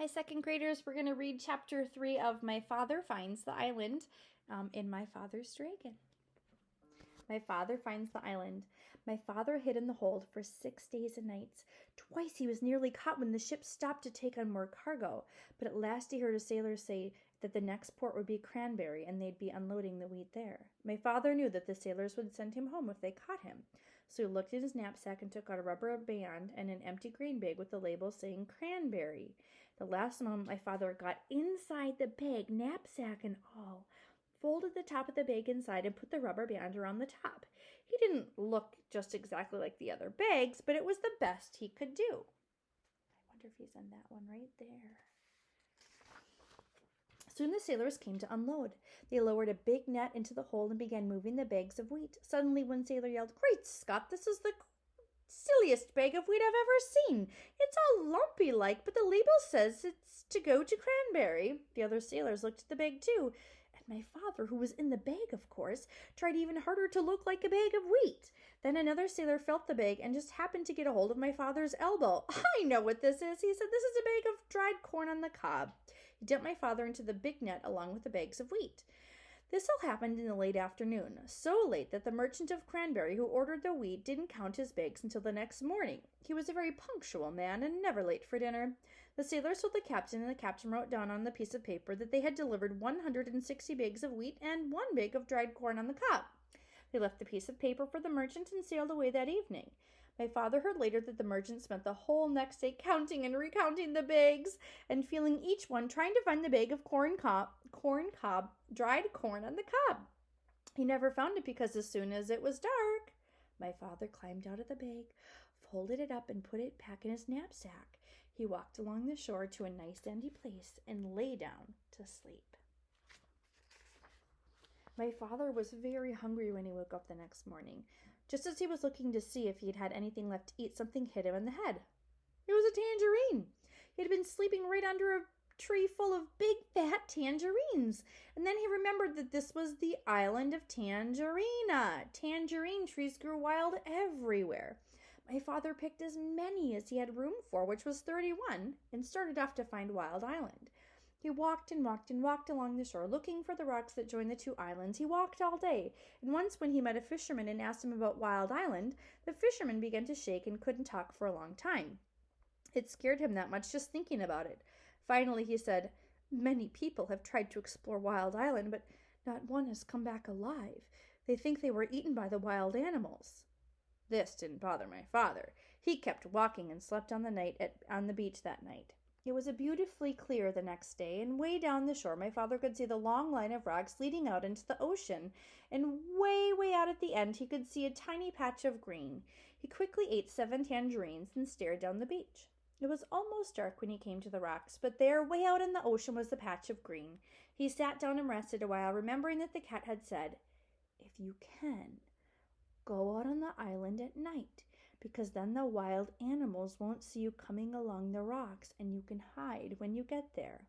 my second graders. We're going to read chapter 3 of My Father Finds the Island in My Father's Dragon. My father finds the island. My father hid in the hold for 6 days and nights. Twice he was nearly caught when the ship stopped to take on more cargo, but at last he heard a sailor say that the next port would be Cranberry and they'd be unloading the wheat there. My father knew that the sailors would send him home if they caught him, so he looked in his knapsack and took out a rubber band and an empty grain bag with the label saying Cranberry. The last moment my father got inside the bag, knapsack and all, folded the top of the bag inside and put the rubber band around the top. He didn't look just exactly like the other bags, but it was the best he could do. I wonder if he's on that one right there. Soon the sailors came to unload. They lowered a big net into the hold and began moving the bags of wheat. Suddenly one sailor yelled, "Great Scott, this is the silliest bag of wheat I've ever seen. It's all lumpy like, but the label says it's to go to Cranberry." The other sailors looked at the bag too, and my father, who was in the bag, of course, tried even harder to look like a bag of wheat. Then another sailor felt the bag and just happened to get a hold of my father's elbow. "I know what this is," he said. "This is a bag of dried corn on the cob." He dumped my father into the big net along with the bags of wheat. This all happened in the late afternoon, so late that the merchant of Cranberry who ordered the wheat didn't count his bags until the next morning. He was a very punctual man and never late for dinner. The sailors told the captain, and the captain wrote down on the piece of paper that they had delivered 160 bags of wheat and 1 bag of dried corn on the cob. They left the piece of paper for the merchant and sailed away that evening. My father heard later that the merchant spent the whole next day counting and recounting the bags and feeling each one, trying to find the bag of dried corn on the cob. He never found it because as soon as it was dark, my father climbed out of the bag, folded it up, and put it back in his knapsack. He walked along the shore to a nice sandy place and lay down to sleep. My father was very hungry when he woke up the next morning. Just as he was looking to see if he had anything left to eat, something hit him in the head. It was a tangerine. He had been sleeping right under a tree full of big, fat tangerines. And then he remembered that this was the island of Tangerina. Tangerine trees grew wild everywhere. My father picked as many as he had room for, which was 31, and started off to find Wild Island. He walked and walked and walked along the shore, looking for the rocks that joined the two islands. He walked all day, and once when he met a fisherman and asked him about Wild Island, the fisherman began to shake and couldn't talk for a long time. It scared him that much just thinking about it. Finally he said, "Many people have tried to explore Wild Island, but not one has come back alive. They think they were eaten by the wild animals." This didn't bother my father. He kept walking and slept on the beach that night. It was beautifully clear the next day, and way down the shore my father could see the long line of rocks leading out into the ocean, and way, way out at the end he could see a tiny patch of green. He quickly ate 7 tangerines and stared down the beach. It was almost dark when he came to the rocks, but there, way out in the ocean, was the patch of green. He sat down and rested a while, remembering that the cat had said, "If you can, go out on the island at night, because then the wild animals won't see you coming along the rocks, and you can hide when you get there."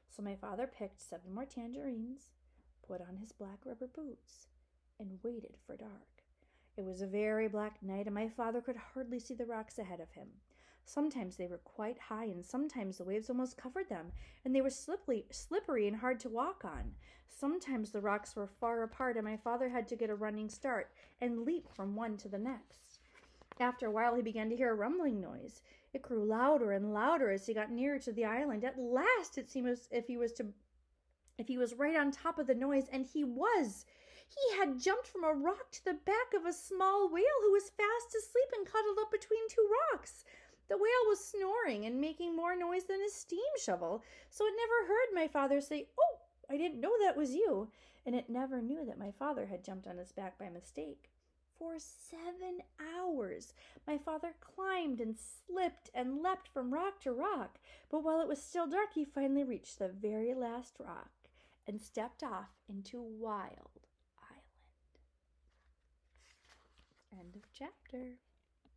So my father picked 7 more tangerines, put on his black rubber boots, and waited for dark. It was a very black night, and my father could hardly see the rocks ahead of him. Sometimes they were quite high, and sometimes the waves almost covered them, and they were slippery and hard to walk on. Sometimes the rocks were far apart, and my father had to get a running start and leap from one to the next. After a while he began to hear a rumbling noise. It grew louder and louder as he got nearer to the island. At last it seemed as if he was right on top of the noise, and he was. He had jumped from a rock to the back of a small whale who was fast asleep and cuddled up between 2 rocks. The whale was snoring and making more noise than a steam shovel, so it never heard my father say, "Oh, I didn't know that was you," and it never knew that my father had jumped on his back by mistake. For 7 hours, my father climbed and slipped and leapt from rock to rock, but while it was still dark, he finally reached the very last rock and stepped off into Wild Island. End of chapter.